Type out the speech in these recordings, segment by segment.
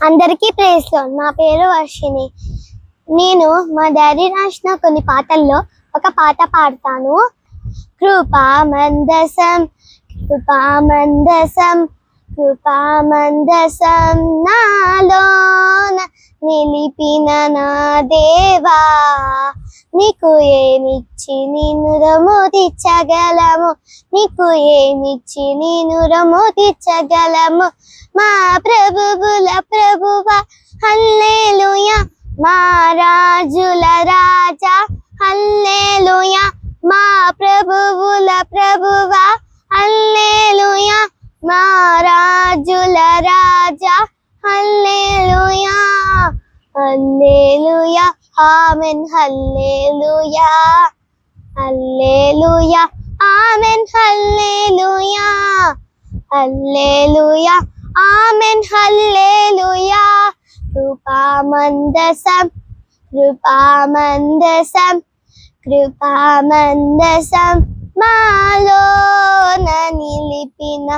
అందరికీ praise lord. నా పేరు వర్షిని. నేను మా డాడీ రాసిన కొన్ని పాటల్లో ఒక పాట పాడతాను. కృపామందసం కృపామందసం కృపామందసం నాలోన నిలిపిన నా దేవా, నీకు ఏమిచ్చి నిన్ను రొమ్ము తీర్చగలము, నీకు ఏమిచ్చి నిన్ను రొమ్ము తీర్చగలము. మా ప్రభువుల ప్రభువా హల్లెలూయా, మా రాజుల రాజా హల్లెలూయా, మా ప్రభువుల ప్రభువా హల్లెలూయా, మా రాజుల రాజా హల్లెలూయా. హల్లెలూయా ఆమేన్ హల్లెలూయా, హల్లెలూయా ఆమేన్ హల్లెలూయా, హల్లెలూయా ఆమేన్ హల్లెలూయా. కృపామందసం కృపామందసం కృపామందసం మాలోన నిలిపిన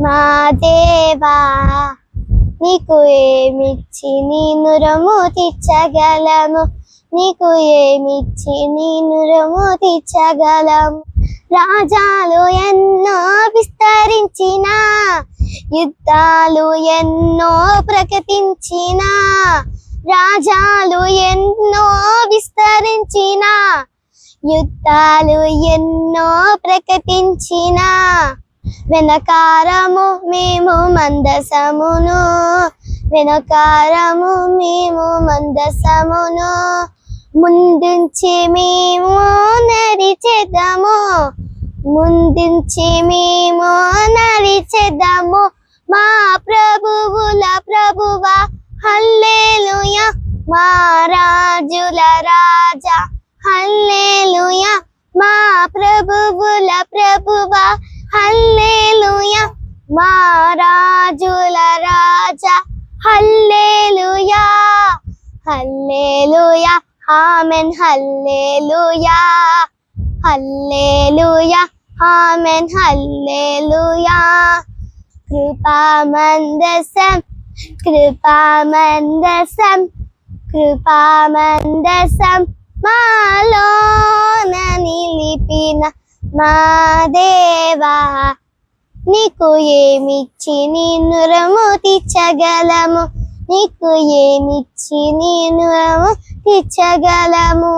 మా దేవా, నీకు ఏమిచ్చి నిన్ను రొమ్ము తీర్చగలము, నీకు ఏమిచ్చి నిన్ను రొమ్ము తీర్చగలము. రాజాలు ఎన్నో విస్తరించిన, యుద్ధాలు ఎన్నో ప్రకటించిన, రాజాలు ఎన్నో విస్తరించిన, యుద్ధాలు ఎన్నో ప్రకటించిన, వెనకారము మేము మందసమును, వెనకారము మేము మందసమును, ముందుంచి మేము నడిచెదము, ముందుంచి మేము నడిచెదము. మా ప్రభువుల ప్రభువా హల్లెలూయా, మా రాజుల రాజా హల్లెలూయా, మా ప్రభువుల ప్రభువా హల్లెలూయా, మా రాజుల రాజా హల్లెలూయా. హల్లెలూయా ఆమేన్ హల్లెలూయా, హల్లెలూయా ఆమేన్ హల్లెలూయా. కృపామందసం కృపామందసం కృపామందసం మాలోన నిలిపిన మా దేవా, నీకు ఏమిచ్చి నిన్ను రొమ్ము తీర్చగలము, నీకు ఏమిచ్చి నిన్ను రొమ్ము తీర్చగలము.